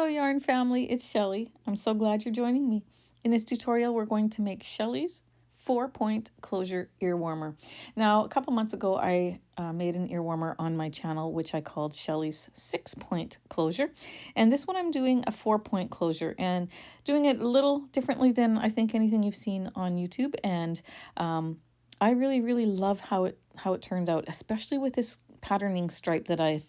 Hello yarn family, it's Shelley. I'm so glad you're joining me. In this tutorial we're going to make Shelley's 4-point closure ear warmer. Now a couple months ago I made an ear warmer on my channel which I called Shelley's 6-point closure, and this one I'm doing a 4-point closure and doing it a little differently than I think anything you've seen on YouTube, and I really love how it turned out, especially with this patterning stripe that I've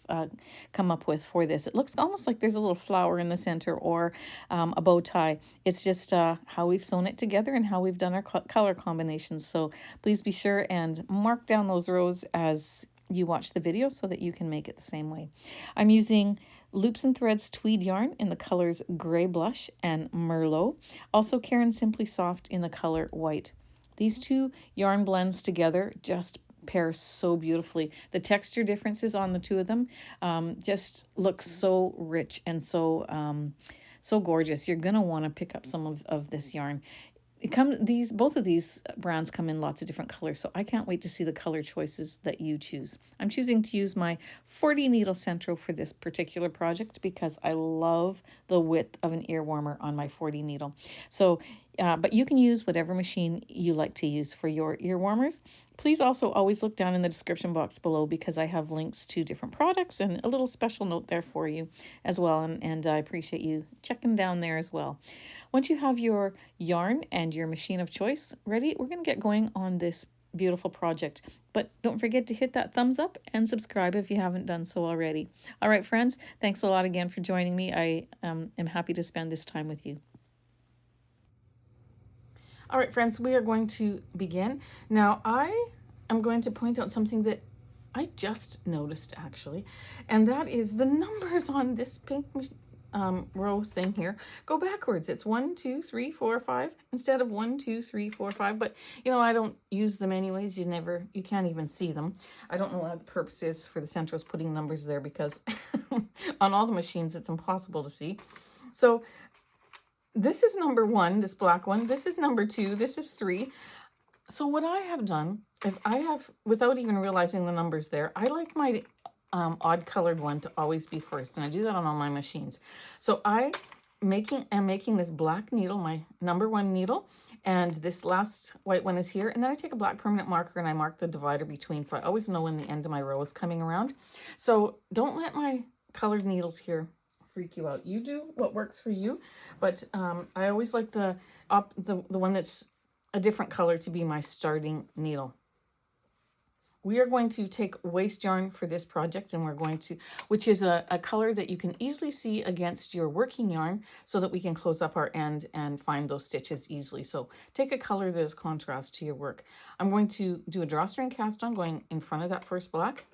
come up with for this. It looks almost like there's a little flower in the center or a bow tie. It's just how we've sewn it together and how we've done our color combinations. So please be sure and mark down those rows as you watch the video so that you can make it the same way. I'm using Loops and Threads Tweed yarn in the colors Gray Blush and Merlot. Also Caron Simply Soft in the color White. These two yarn blends together just pair so beautifully. The texture differences on the two of them just look so rich and so gorgeous. You're gonna want to pick up some of this yarn. Both of these brands come in lots of different colors, so I can't wait to see the color choices that you choose. I'm choosing to use my 40 Needle Sentro for this particular project because I love the width of an ear warmer on my 40 needle. So but you can use whatever machine you like to use for your ear warmers. Please also always look down in the description box below because I have links to different products and a little special note there for you as well. And I appreciate you checking down there as well. Once you have your yarn and your machine of choice ready, we're going to get going on this beautiful project. But don't forget to hit that thumbs up and subscribe if you haven't done so already. All right, friends, thanks a lot again for joining me. I am happy to spend this time with you. All right, friends, we are going to begin. Now, I am going to point out something that I just noticed, actually, and that is the numbers on this pink row thing here go backwards. It's 1, 2, 3, 4, 5 instead of 1, 2, 3, 4, 5. But you know, I don't use them anyways. You can't even see them. I don't know what the purpose is for the Centros putting numbers there because on all the machines it's impossible to see. So this is number 1, this black one. This is number 2. This is 3. So what I have done is I have, without even realizing the numbers there, I like my odd colored one to always be first. And I do that on all my machines. So I am making this black needle, my number 1 needle. And this last white one is here. And then I take a black permanent marker and I mark the divider between. So I always know when the end of my row is coming around. So don't let my colored needles here freak you out. You do what works for you, but I always like the one that's a different color to be my starting needle. We are going to take waste yarn for this project, and we're going to, which is a color that you can easily see against your working yarn so that we can close up our end and find those stitches easily. So take a color that is contrast to your work. I'm going to do a drawstring cast on going in front of that first black,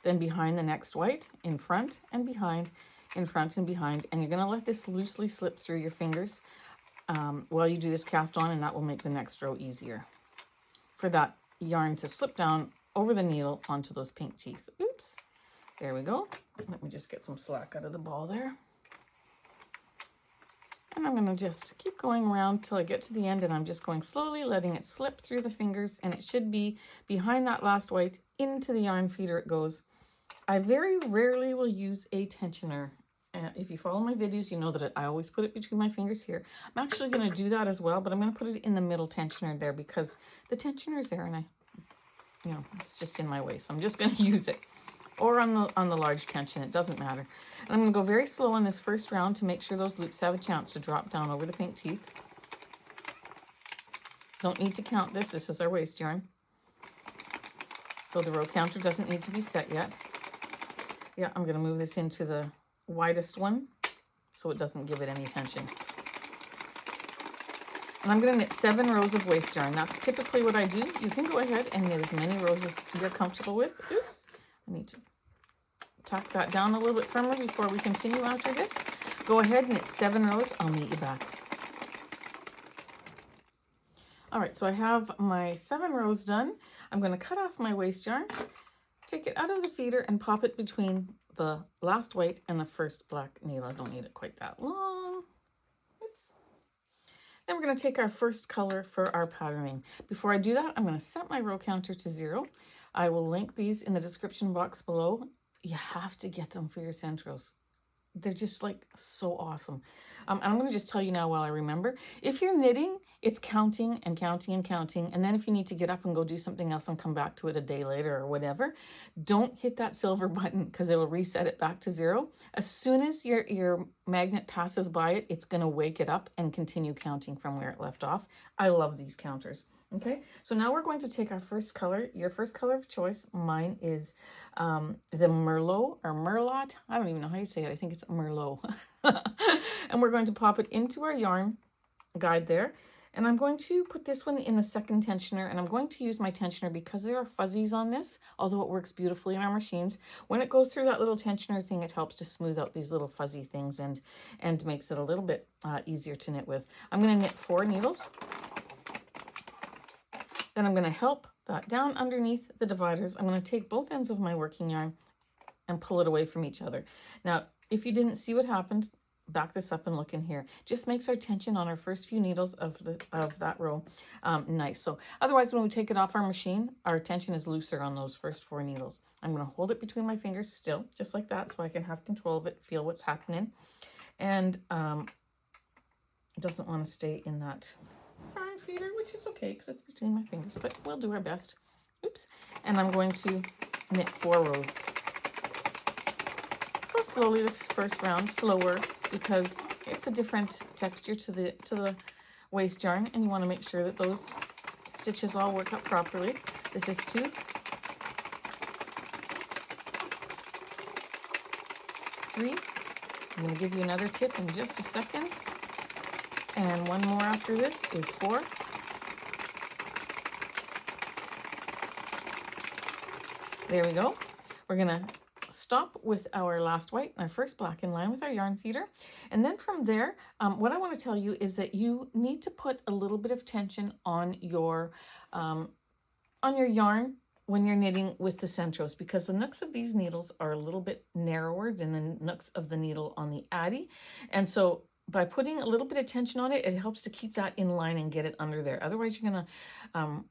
then behind the next white, in front and behind, in front and behind, and you're going to let this loosely slip through your fingers while you do this cast on, and that will make the next row easier for that yarn to slip down over the needle onto those pink teeth. Oops, there we go. Let me just get some slack out of the ball there, and I'm going to just keep going around till I get to the end, and I'm just going slowly letting it slip through the fingers, and it should be behind that last white. Into the yarn feeder it goes. I very rarely will use a tensioner. If you follow my videos, you know that I always put it between my fingers here. I'm actually going to do that as well, but I'm going to put it in the middle tensioner there because the tensioner is there and it's just in my way. So I'm just going to use it, or on the large tension. It doesn't matter. And I'm going to go very slow in this first round to make sure those loops have a chance to drop down over the pink teeth. Don't need to count this. This is our waste yarn. So the row counter doesn't need to be set yet. Yeah, I'm going to move this into the widest one so it doesn't give it any tension. And I'm going to knit 7 rows of waste yarn. That's typically what I do. You can go ahead and knit as many rows as you're comfortable with. Oops, I need to tack that down a little bit firmer before we continue after this. Go ahead and knit 7 rows. I'll meet you back. All right, so I have my 7 rows done. I'm going to cut off my waste yarn, take it out of the feeder and pop it between the last white and the first black needle. I don't need it quite that long. Oops. Then we're going to take our first color for our patterning. Before I do that, I'm going to set my row counter to 0. I will link these in the description box below. You have to get them for your Centros. they're just like so awesome. And I'm going to just tell you now while I remember, if you're knitting, it's counting and counting and counting. And then if you need to get up and go do something else and come back to it a day later or whatever, don't hit that silver button because it'll reset it back to 0. As soon as your magnet passes by it, it's going to wake it up and continue counting from where it left off. I love these counters. Okay, so now we're going to take our first color, your first color of choice. Mine is the Merlot or Merlot. I don't even know how you say it. I think it's Merlot. And we're going to pop it into our yarn guide there. And I'm going to put this one in the second tensioner, and I'm going to use my tensioner because there are fuzzies on this, although it works beautifully in our machines. When it goes through that little tensioner thing, it helps to smooth out these little fuzzy things and makes it a little bit easier to knit with. I'm going to knit 4 needles. Then I'm going to help that down underneath the dividers. I'm going to take both ends of my working yarn and pull it away from each other. Now, if you didn't see what happened, back this up and look in here. Just makes our tension on our first few needles of that row nice. So otherwise, when we take it off our machine, our tension is looser on those first 4 needles. I'm going to hold it between my fingers still, just like that, so I can have control of it, feel what's happening. And it doesn't want to stay in that yarn feeder, which is okay because it's between my fingers, but we'll do our best. Oops. And I'm going to knit 4 rows. Go slowly the first round, slower, because it's a different texture to the waste yarn, and you want to make sure that those stitches all work up properly. This is 2, 3. I'm going to give you another tip in just a second. And 1 more after this is 4. There we go. We're going to stop with our last white, our first black, in line with our yarn feeder. And then from there, what I want to tell you is that you need to put a little bit of tension on your yarn when you're knitting with the centros, because the nooks of these needles are a little bit narrower than the nooks of the needle on the Addi. And so by putting a little bit of tension on it, it helps to keep that in line and get it under there. Otherwise, you're going to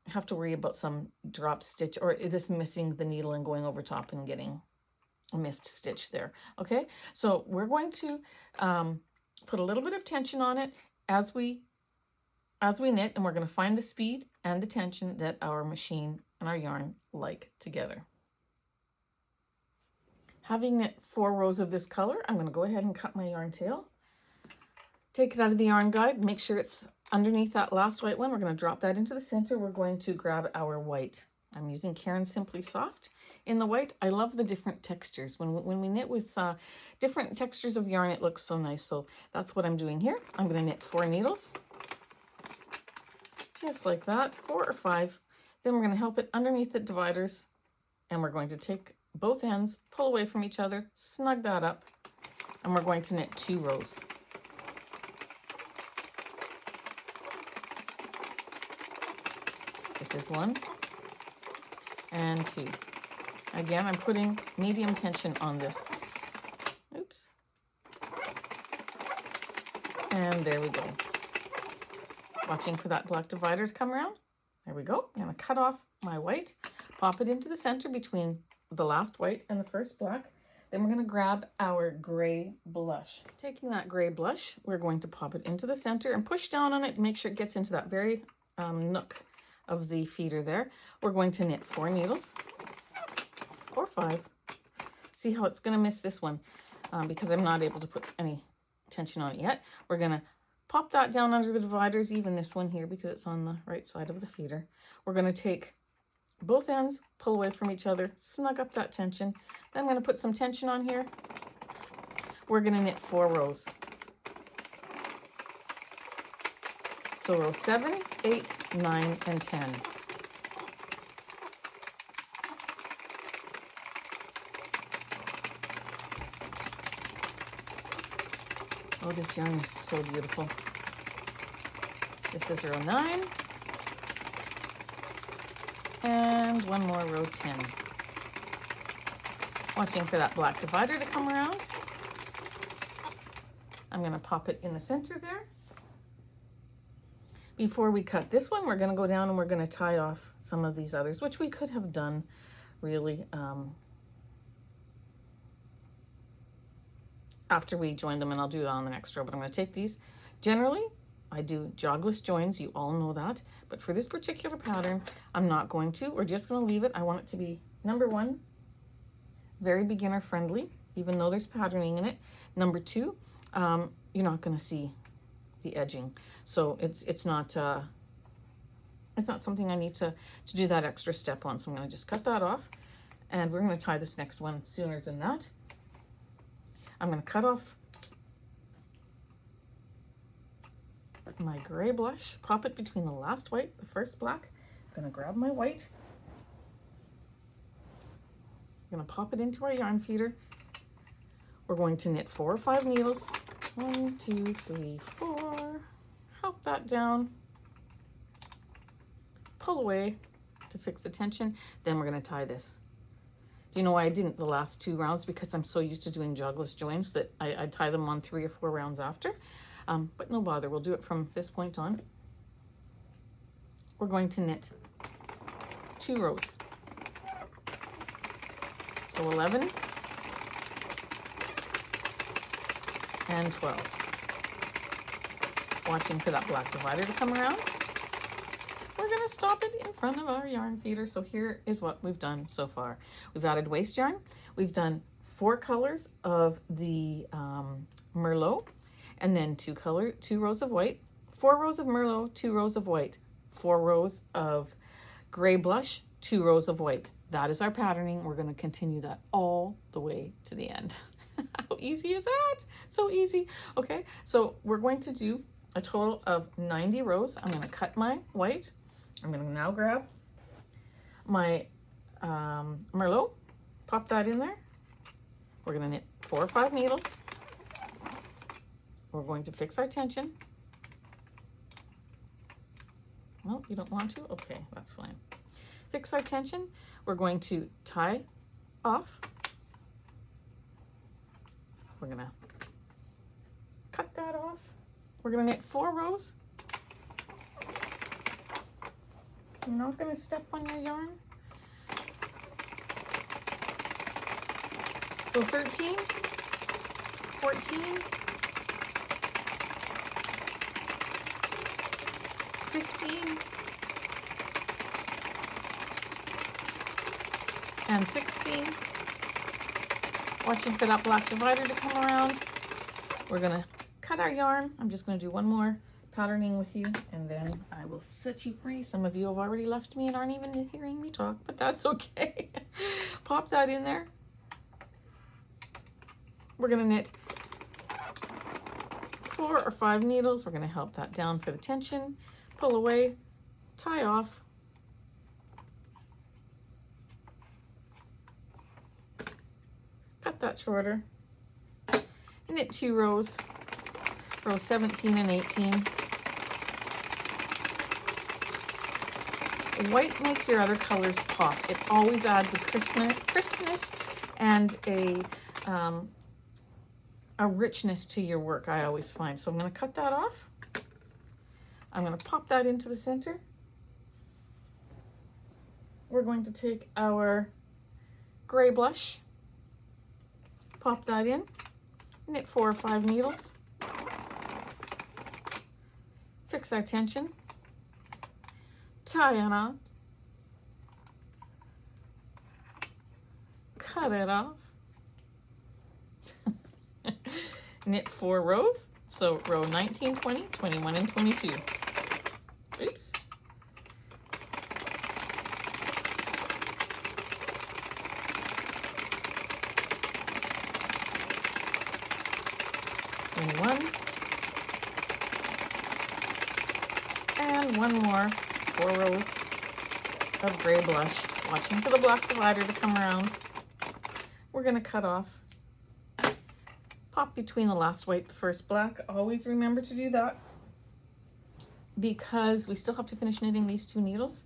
have to worry about some drop stitch or this missing the needle and going over top and getting a missed stitch there. Okay, so we're going to put a little bit of tension on it as we knit, and we're going to find the speed and the tension that our machine and our yarn like together. Having knit 4 rows of this color, I'm going to go ahead and cut my yarn tail. Take it out of the yarn guide, make sure it's underneath that last white one. We're going to drop that into the center. We're going to grab our white. I'm using Caron Simply Soft in the white. I love the different textures. When we knit with different textures of yarn, it looks so nice. So that's what I'm doing here. I'm going to knit 4 needles, just like that, 4 or 5. Then we're going to help it underneath the dividers, and we're going to take both ends, pull away from each other, snug that up, and we're going to knit 2 rows. This is 1 and 2. Again, I'm putting medium tension on this. Oops. And there we go. Watching for that black divider to come around. There we go. I'm going to cut off my white, pop it into the center between the last white and the first black. Then we're going to grab our gray blush. Taking that gray blush, we're going to pop it into the center and push down on it, make sure it gets into that very nook of the feeder there. We're going to knit 4 needles or 5. See how it's going to miss this one because I'm not able to put any tension on it yet. We're going to pop that down under the dividers, even this one here because it's on the right side of the feeder. We're going to take both ends, pull away from each other, snug up that tension. Then I'm going to put some tension on here. We're going to knit 4 rows. So row 7, 8, 9, and 10. Oh, this yarn is so beautiful. This is row 9. And 1 more, row 10. Watching for that black divider to come around. I'm going to pop it in the center there. Before we cut this one, we're going to go down and we're going to tie off some of these others, which we could have done really after we join them, and I'll do that on the next row. But I'm going to take these. Generally, I do jogless joins. You all know that. But for this particular pattern, I'm not going to. We're just going to leave it. I want it to be, number one, very beginner friendly, even though there's patterning in it. Number two, you're not going to see the edging. So it's not something I need to do that extra step on. So I'm going to just cut that off, and we're going to tie this next one sooner than that. I'm going to cut off my gray blush, pop it between the last white, the first black. I'm going to grab my white. I'm going to pop it into our yarn feeder. We're going to knit 4 or 5 needles. 1, 2, 3, 4. Help that down. Pull away to fix the tension. Then we're going to tie this. Do you know why I didn't the last 2 rounds? Because I'm so used to doing jogless joins that I tie them on 3 or 4 rounds after. But no bother, we'll do it from this point on. We're going to knit 2 rows. So 11 and 12. Watching for that black divider to come around. We're going to stop it in front of our yarn feeder. So here is what we've done so far. We've added waste yarn. We've done 4 colors of the Merlot, and then 2 rows of white, 4 rows of Merlot, 2 rows of white, 4 rows of gray blush, 2 rows of white. That is our patterning. We're going to continue that all the way to the end. How easy is that? So easy. Okay, so we're going to do a total of 90 rows. I'm going to cut my white. I'm going to now grab my Merlot, pop that in there. We're going to knit 4 or 5 needles. We're going to fix our tension. No, you don't want to? Okay, that's fine. Fix our tension. We're going to tie off. We're going to cut that off. We're going to knit 4 rows. You're not going to step on your yarn. So 13, 14, 15, and 16. Watching for that black divider to come around. We're going to cut our yarn. I'm just going to do one more patterning with you, and then I will set you free. Some of you have already left me and aren't even hearing me talk, but that's okay. Pop that in there. We're going to knit 4 or 5 needles. We're going to help that down for the tension. Pull away, tie off. Cut that shorter. Knit 2 rows, rows 17 and 18. White makes your other colors pop. It always adds a crispness and a richness to your work, I always find. So I'm going to cut that off. I'm going to pop that into the center. We're going to take our gray blush, pop that in, knit 4 or 5 needles, fix our tension, tie a knot, cut it off, knit 4 rows, so row 19, 20, 21, and 22. Oops. And one more, 4 rows of gray blush, watching for the black divider to come around. We're going to cut off, pop between the last white, the first black. Always remember to do that because we still have to finish knitting these 2 needles.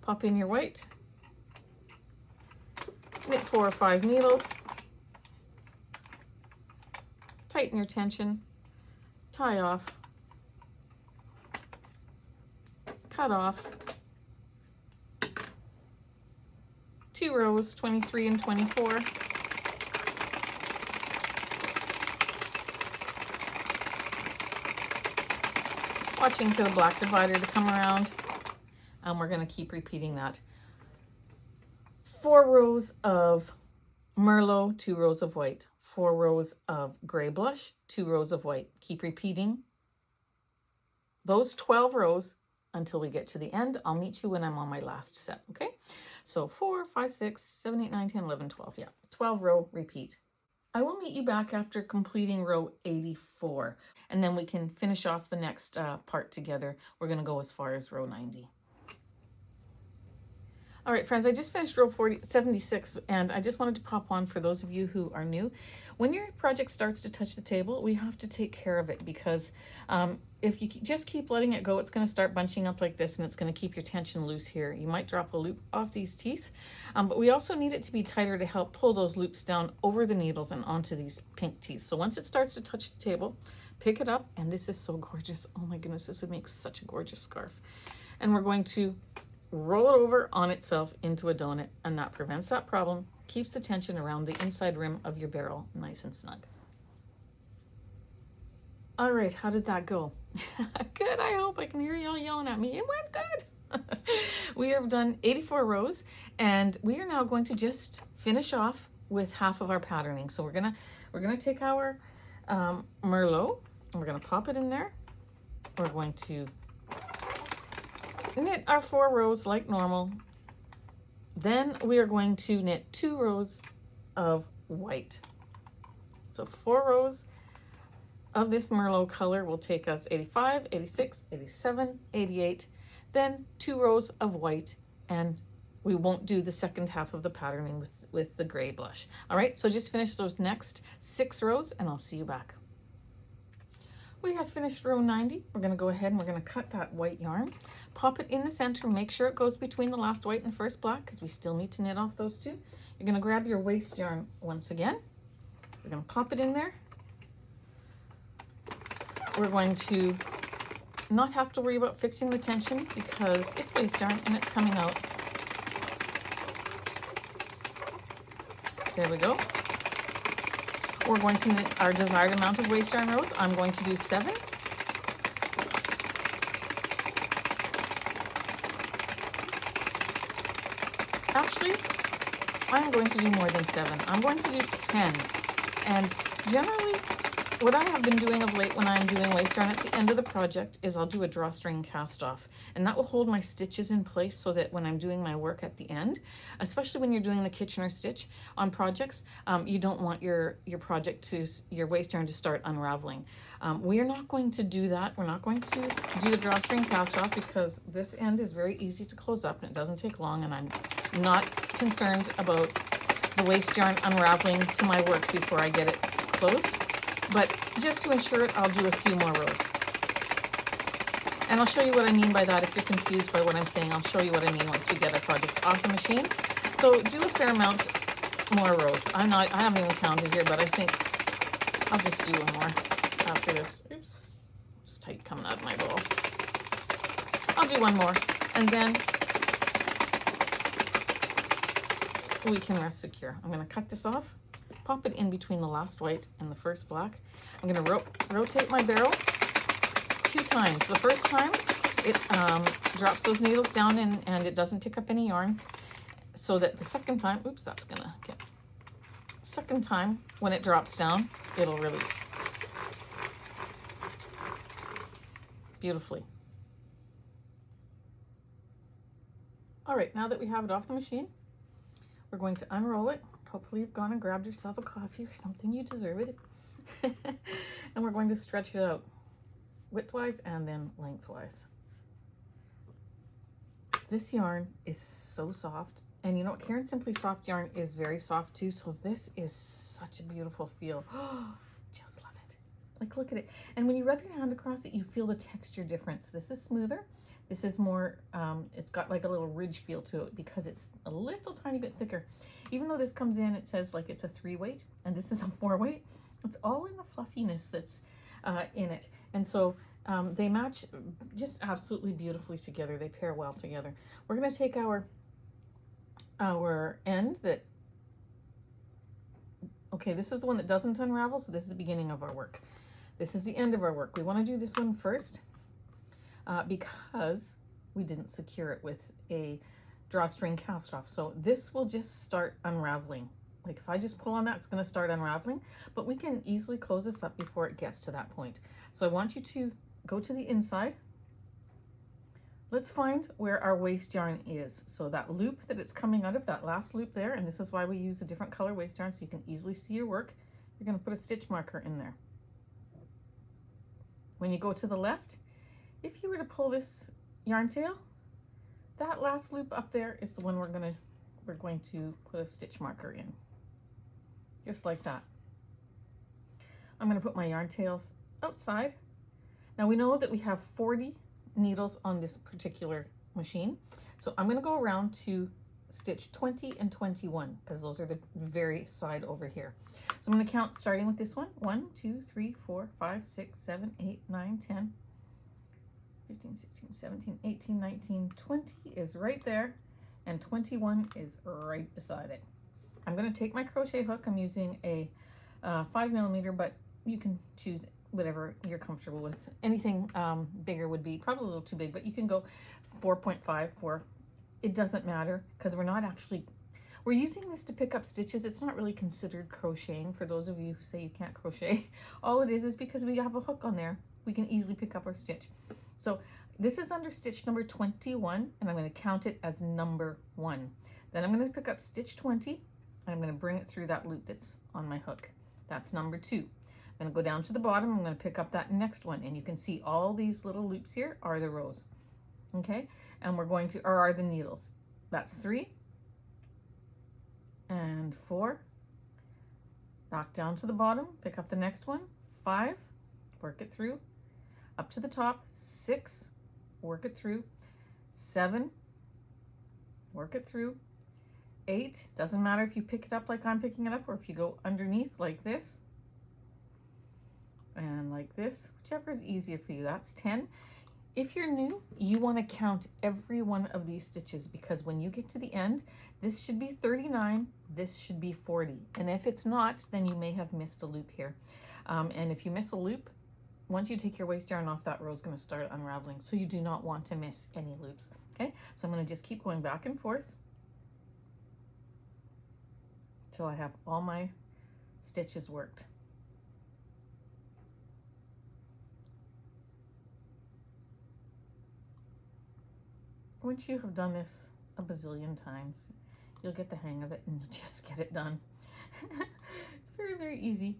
Pop in your white, knit 4 or 5 needles, tighten your tension, tie off, cut off, 2 rows, 23 and 24. watching for the black divider to come around. And we're going to keep repeating that. 4 rows of Merlot, 2 rows of white. 4 rows of gray blush, 2 rows of white. Keep repeating those 12 rows until we get to the end. I'll meet you when I'm on my last set, okay? So 4, 5, 6, 7, 8, 9, 10, 11, 12. Yeah, 12 row repeat. I will meet you back after completing row 84, and then we can finish off the next part together. We're going to go as far as row 90. All right, friends, I just finished row 76, and I just wanted to pop on for those of you who are new. When your project starts to touch the table, we have to take care of it, because if you just keep letting it go, it's going to start bunching up like this, and it's going to keep your tension loose here. You might drop a loop off these teeth, but we also need it to be tighter to help pull those loops down over the needles and onto these pink teeth. So once it starts to touch the table, pick it up, and this is so gorgeous. Oh my goodness, this would make such a gorgeous scarf. And we're going to roll it over on itself into a donut, and that prevents that problem, keeps the tension around the inside rim of your barrel nice and snug. All right, how did that go? Good, I hope I can hear y'all yelling at me. It went good. We have done 84 rows, and we are now going to just finish off with half of our patterning. So we're gonna take our Merlot, and we're gonna pop it in there. We're going to knit our 4 rows like normal. Then we are going to knit 2 rows of white. So 4 rows of this Merlot color will take us 85, 86, 87, 88, then 2 rows of white, and we won't do the second half of the patterning with the gray blush. All right, so just finish those next 6 rows, and I'll see you back. We have finished row 90. We're going to go ahead and we're going to cut that white yarn, pop it in the center, make sure it goes between the last white and the first black, because we still need to knit off those 2. You're going to grab your waste yarn once again. We're going to pop it in there. We're going to not have to worry about fixing the tension because it's waste yarn and it's coming out. There we go. We're going to knit our desired amount of waste yarn rows. I'm going to do 7. Actually, I'm going to do more than 7. I'm going to do 10. And generally, what I have been doing of late when I'm doing waste yarn at the end of the project is I'll do a drawstring cast off, and that will hold my stitches in place so that when I'm doing my work at the end, especially when you're doing the Kitchener stitch on projects, you don't want your waste yarn to start unraveling. We are not going to do that. We're not going to do the drawstring cast off because this end is very easy to close up and it doesn't take long, and I'm not concerned about the waste yarn unraveling to my work before I get it closed. But just to ensure it, I'll do a few more rows. And I'll show you what I mean by that. If you're confused by what I'm saying, I'll show you what I mean once we get our project off the machine. So do a fair amount more rows. I haven't even counted here, but I think I'll just do one more after this. Oops, it's tight coming out of my bowl. I'll do one more, and then we can rest secure. I'm going to cut this off. Pop it in between the last white and the first black. I'm going to rotate my barrel 2 times. The first time it drops those needles down and it doesn't pick up any yarn, so that the second time, oops, that's going to get, second time when it drops down, it'll release beautifully. All right, now that we have it off the machine, we're going to unroll it. Hopefully you've gone and grabbed yourself a coffee or something. You deserve it. And we're going to stretch it out widthwise and then lengthwise. This yarn is so soft. And you know what? Caron Simply Soft yarn is very soft too. So this is such a beautiful feel. Just love it. Like, look at it. And when you rub your hand across it, you feel the texture difference. This is smoother. This is more, it's got like a little ridge feel to it because it's a little tiny bit thicker. Even though this comes in, it says like it's a 3 weight and this is a 4 weight. It's all in the fluffiness that's in it. And so they match just absolutely beautifully together. They pair well together. We're gonna take our end that, okay, this is the one that doesn't unravel. So this is the beginning of our work. This is the end of our work. We wanna do this one first. because we didn't secure it with a drawstring cast off. So this will just start unraveling. Like if I just pull on that, it's going to start unraveling, but we can easily close this up before it gets to that point. So I want you to go to the inside. Let's find where our waste yarn is. So that loop that it's coming out of, that last loop there, and this is why we use a different color waste yarn so you can easily see your work. You're going to put a stitch marker in there. When you go to the left, if you were to pull this yarn tail, that last loop up there is the one we're going to put a stitch marker in. Just like that. I'm going to put my yarn tails outside. Now we know that we have 40 needles on this particular machine. So I'm going to go around to stitch 20 and 21 because those are the very side over here. So I'm going to count starting with this one. 1, 2, 3, 4, 5, 6, 7, 8, 9, 10, 15, 16, 17, 18, 19, 20 is right there, and 21 is right beside it. I'm going to take my crochet hook. I'm using a 5mm, but you can choose whatever you're comfortable with. Anything bigger would be probably a little too big, but you can go 4.5, 4. It doesn't matter because we're using this to pick up stitches. It's not really considered crocheting for those of you who say you can't crochet. All it is because we have a hook on there. We can easily pick up our stitch. So this is under stitch number 21, and I'm going to count it as number 1. Then I'm going to pick up stitch 20, and I'm going to bring it through that loop that's on my hook. That's number 2. I'm going to go down to the bottom. I'm going to pick up that next one, and you can see all these little loops here are the rows. Okay, and we're going to, or are the needles. That's 3 and 4. Back down to the bottom, pick up the next one, 5, work it through, up to the top, 6, work it through, 7, work it through, 8, doesn't matter if you pick it up like I'm picking it up or if you go underneath like this and like this, whichever is easier for you. That's 10. If you're new, you want to count every one of these stitches because when you get to the end, this should be 39, this should be 40. And if it's not, then you may have missed a loop here. And if you miss a loop, once you take your waste yarn off, that row is going to start unraveling. So you do not want to miss any loops. Okay, so I'm going to just keep going back and forth till I have all my stitches worked. Once you have done this a bazillion times, you'll get the hang of it and you'll just get it done. It's very, very easy.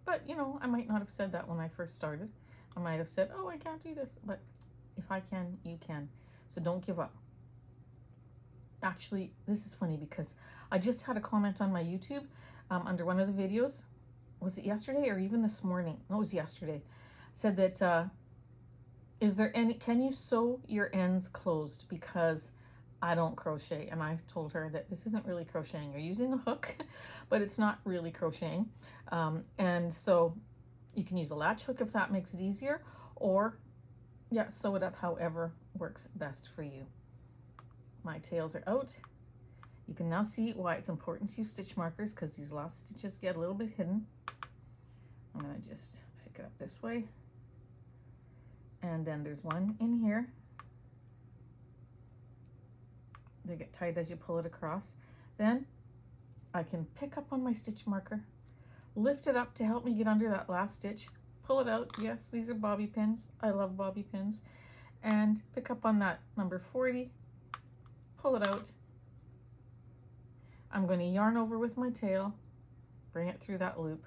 But, you know, I might not have said that when I first started. I might have said, oh, I can't do this. But if I can, you can. So don't give up. Actually, this is funny because I just had a comment on my YouTube under one of the videos. Was it yesterday or even this morning? No, it was yesterday. Said that, can you sew your ends closed? Because I don't crochet. And I told her that this isn't really crocheting. You're using a hook, but it's not really crocheting. And so you can use a latch hook if that makes it easier, or yeah, sew it up however works best for you. My tails are out. You can now see why it's important to use stitch markers because these last stitches get a little bit hidden. I'm going to just pick it up this way. And then there's one in here. They get tight as you pull it across. Then I can pick up on my stitch marker, lift it up to help me get under that last stitch, pull it out. Yes, these are bobby pins. I love bobby pins. And pick up on that number 40, pull it out. I'm going to yarn over with my tail, bring it through that loop,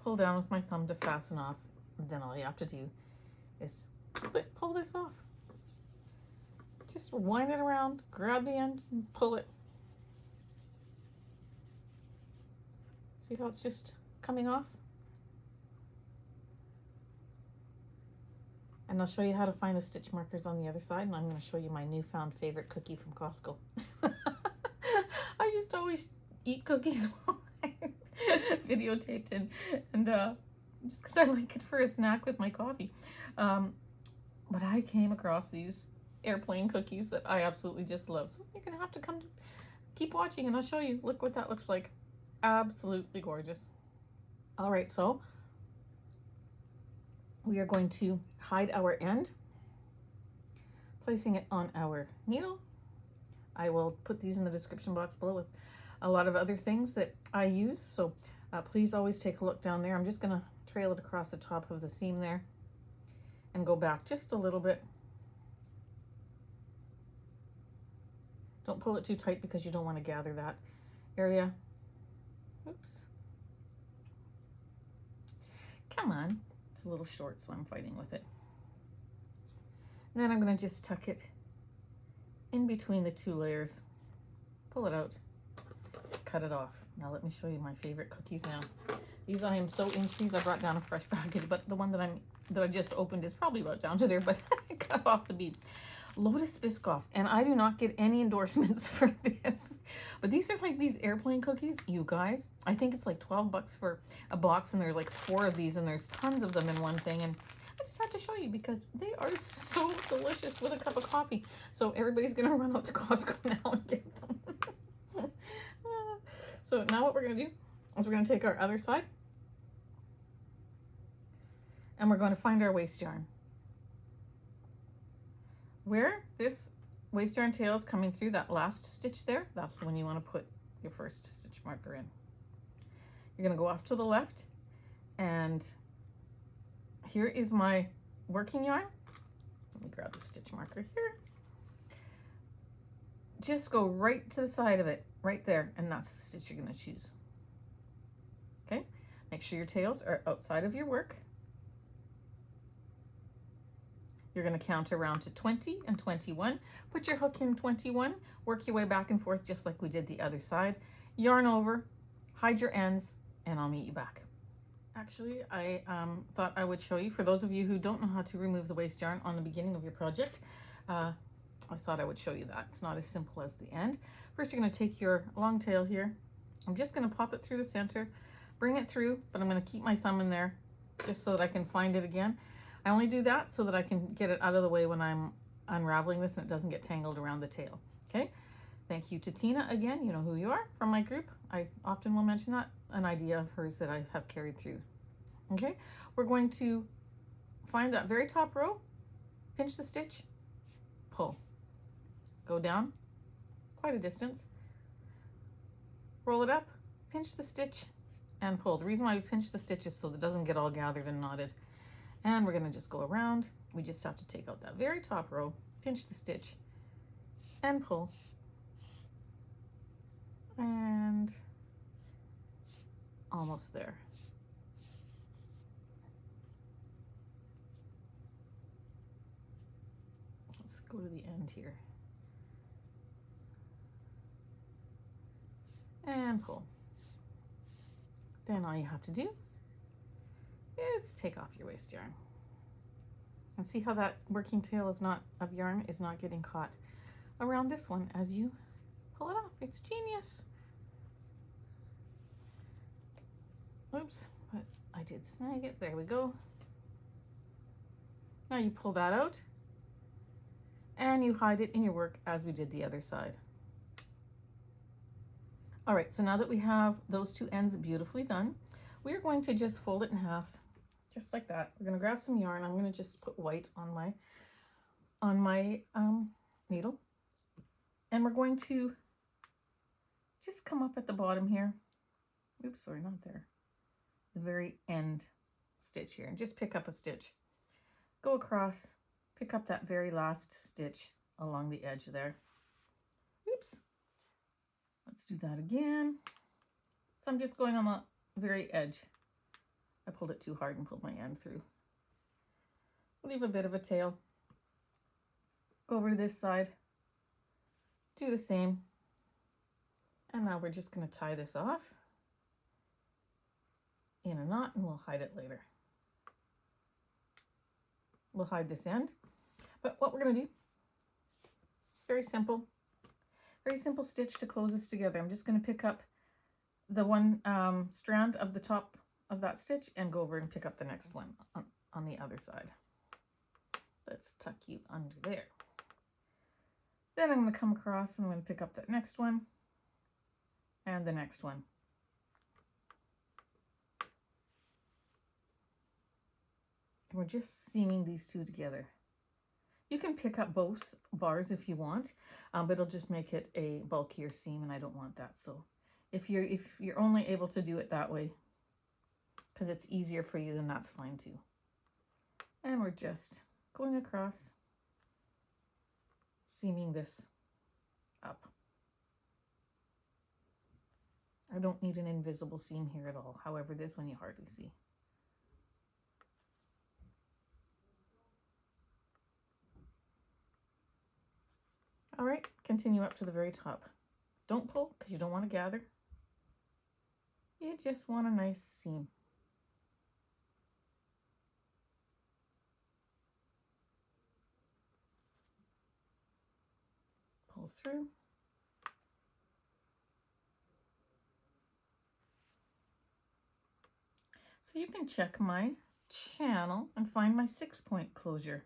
pull down with my thumb to fasten off. And then all you have to do is pull this off. Just wind it around, grab the end and pull it. See how it's just coming off? And I'll show you how to find the stitch markers on the other side, and I'm going to show you my newfound favorite cookie from Costco. I used to always eat cookies while I videotaped and just because I like it for a snack with my coffee. But I came across these airplane cookies that I absolutely just love. So you're gonna have to keep watching and I'll show you. Look what that looks like. Absolutely gorgeous. All right, so we are going to hide our end, placing it on our needle. I will put these in the description box below with a lot of other things that I use, so please always take a look down there. I'm just going to trail it across the top of the seam there and go back just a little bit. Don't pull it too tight because you don't want to gather that area. Oops. Come on. It's a little short, so I'm fighting with it. And then I'm going to just tuck it in between the two layers. Pull it out. Cut it off. Now let me show you my favorite cookies now. These, I am so into these. I brought down a fresh package, but the one that I just opened is probably about down to there, but I cut off the bead. Lotus Biscoff, and I do not get any endorsements for this, but these are like these airplane cookies, you guys. I think it's like 12 bucks for a box, and there's like 4 of these, and there's tons of them in one thing, and I just had to show you because they are so delicious with a cup of coffee. So everybody's gonna run out to Costco now and get them. So now what we're gonna do is we're gonna take our other side and we're going to find our waste yarn. Where this waste yarn tail is coming through that last stitch there, that's the one you want to put your first stitch marker in. You're going to go off to the left, and here is my working yarn. Let me grab the stitch marker here. Just go right to the side of it, right there, and that's the stitch you're going to choose. Okay, make sure your tails are outside of your work. You're going to count around to 20 and 21. Put your hook in 21, work your way back and forth just like we did the other side. Yarn over, hide your ends, and I'll meet you back. Actually, I thought I would show you, for those of you who don't know how to remove the waste yarn on the beginning of your project, I thought I would show you that. It's not as simple as the end. First, you're going to take your long tail here. I'm just going to pop it through the center, bring it through, but I'm going to keep my thumb in there just so that I can find it again. I only do that so that I can get it out of the way when I'm unraveling this and it doesn't get tangled around the tail. Okay, thank you to Tina again, you know who you are, from my group. I often will mention that, an idea of hers that I have carried through. Okay, we're going to find that very top row, pinch the stitch, pull, go down quite a distance, roll it up, pinch the stitch, and pull. The reason why we pinch the stitch is so that it doesn't get all gathered and knotted. And we're going to just go around. We just have to take out that very top row, pinch the stitch, and pull. And almost there. Let's go to the end here. And pull. Then all you have to do is take off your waste yarn. And see how that working tail is not of yarn is not getting caught around this one as you pull it off. It's genius. Oops, but I did snag it. There we go. Now you pull that out and you hide it in your work as we did the other side. All right, so now that we have those two ends beautifully done, we're going to just fold it in half, just like that. We're gonna grab some yarn. I'm gonna just put white on my needle. And we're going to just come up at the bottom here. Oops, sorry, not there. The very end stitch here, and just pick up a stitch. Go across, pick up that very last stitch along the edge there. Oops. Let's do that again. So I'm just going on the very edge. I pulled it too hard and pulled my end through. Leave a bit of a tail. Go over to this side. Do the same. And now we're just going to tie this off in a knot, and we'll hide it later. We'll hide this end. But what we're going to do, very simple stitch to close this together. I'm just going to pick up the one strand of the top of that stitch and go over and pick up the next one on the other side. Let's tuck you under there. Then I'm going to come across and I'm going to pick up that next one and the next one. We're just seaming these two together. You can pick up both bars if you want, but it'll just make it a bulkier seam, and I don't want that. So if you're only able to do it that way, because it's easier for you, then that's fine too. And we're just going across, seaming this up. I don't need an invisible seam here at all. However, this one you hardly see. All right, continue up to the very top. Don't pull because you don't want to gather. You just want a nice seam. Pull through. So you can check my channel and find my 6-point closure.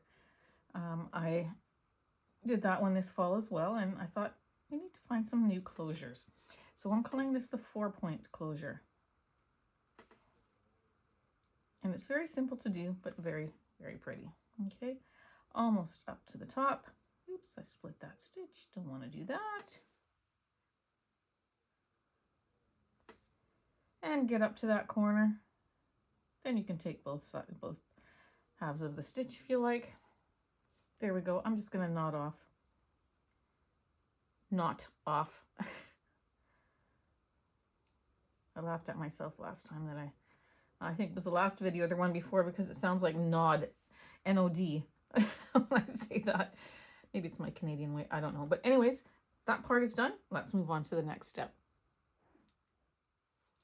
I did that one this fall as well, and I thought we need to find some new closures. So I'm calling this the 4-point closure. And it's very simple to do, but very, very pretty. Okay, almost up to the top. Oops, I split that stitch. Don't want to do that. And get up to that corner. Then you can take both halves of the stitch if you like. There we go. I'm just going to knot off. I laughed at myself last time that I think it was the last video or the one before, because it sounds like nod, N-O-D, when I say that. Maybe it's my Canadian way, I don't know. But anyways, that part is done. Let's move on to the next step.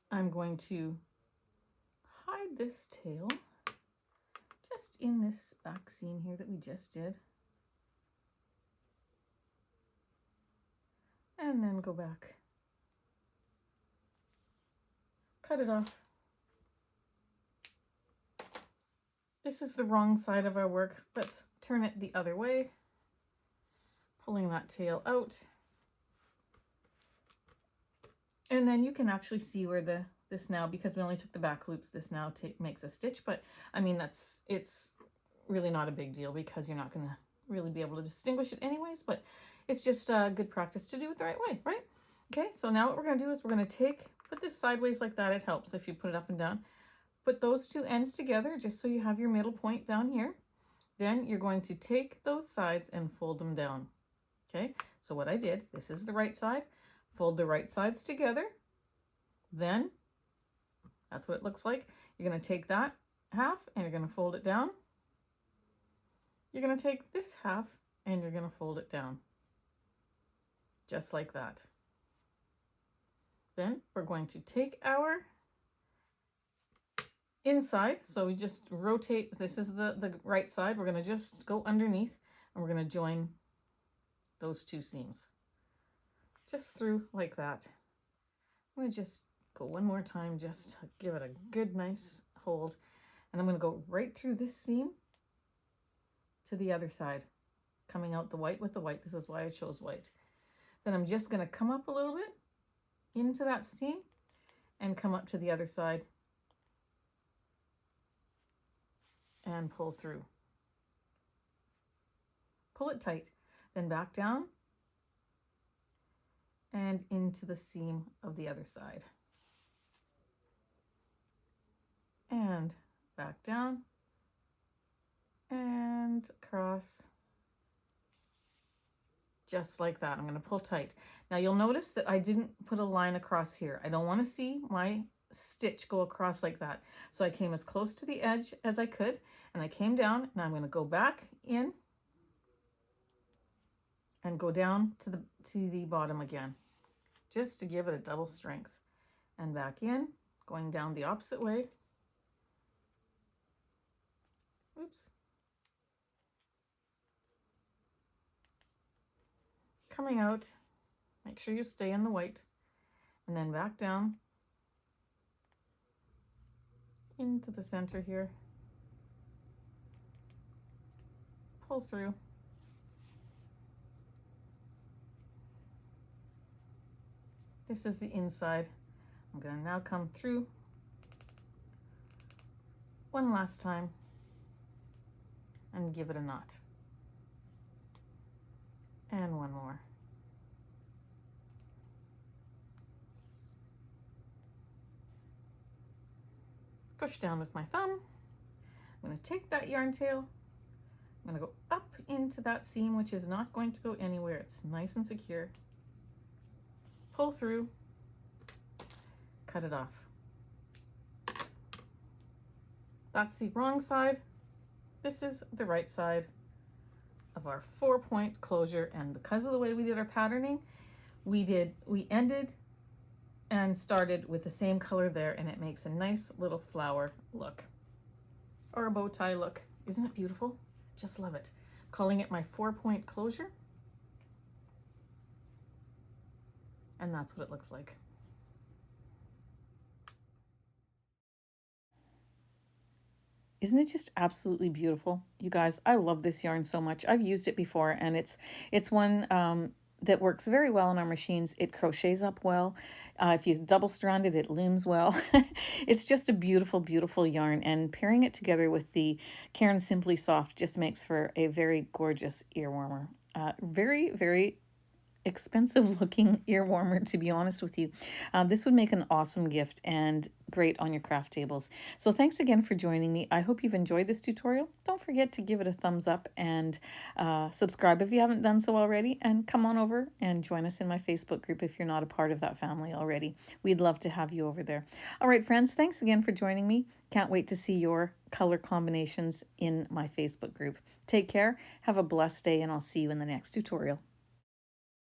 I'm going to hide this tail just in this back seam here that we just did. And then go back. Cut it off. This is the wrong side of our work. Let's turn it the other way. Pulling that tail out. And then you can actually see where this now, because we only took the back loops, this now makes a stitch. But I mean, it's really not a big deal because you're not going to really be able to distinguish it anyways, but it's just good practice to do it the right way, right? Okay, so now what we're going to do is we're going to put this sideways like that. It helps if you put it up and down. Put those two ends together just so you have your middle point down here. Then you're going to take those sides and fold them down. Okay, so what I did, this is the right side, fold the right sides together. Then that's what it looks like. You're going to take that half and you're going to fold it down. You're going to take this half and you're going to fold it down. Just like that. Then we're going to take our inside. So we just rotate. This is the right side. We're going to just go underneath and we're going to join those two seams. Just through like that. I'm going to just go one more time just to give it a good nice hold. And I'm going to go right through this seam to the other side, coming out the white with the white. This is why I chose white. Then I'm just going to come up a little bit into that seam and come up to the other side and pull through. Pull it tight, then back down and into the seam of the other side. And back down and across. Just like that. I'm going to pull tight. Now you'll notice that I didn't put a line across here. I don't want to see my stitch go across like that. So I came as close to the edge as I could and I came down and I'm going to go back in and go down to the bottom again, just to give it a double strength, and back in, going down the opposite way. Oops. Coming out, make sure you stay in the white, and then back down into the center here. Pull through. This is the inside. I'm going to now come through one last time and give it a knot. And one more. Push down with my thumb. I'm going to take that yarn tail. I'm going to go up into that seam, which is not going to go anywhere. It's nice and secure. Pull through, cut it off. That's the wrong side. This is the right side of our 4-point closure. And because of the way we did our patterning, we ended and started with the same color there, and it makes a nice little flower look or a bow tie look. Isn't it beautiful? Just love it. Calling it my 4-point closure. And that's what it looks like. Isn't it just absolutely beautiful? You guys, I love this yarn so much. I've used it before, and it's one that works very well in our machines. It crochets up well. If you double strand it, it looms well. It's just a beautiful, beautiful yarn, and pairing it together with the Caron Simply Soft just makes for a very gorgeous ear warmer. Very, very expensive looking ear warmer, to be honest with you. This would make an awesome gift and great on your craft tables. So thanks again for joining me. I hope you've enjoyed this tutorial. Don't forget to give it a thumbs up and subscribe if you haven't done so already, and come on over and join us in my Facebook group if you're not a part of that family already. We'd love to have you over there. All right, friends, thanks again for joining me. Can't wait to see your color combinations in my Facebook group. Take care, have a blessed day, and I'll see you in the next tutorial.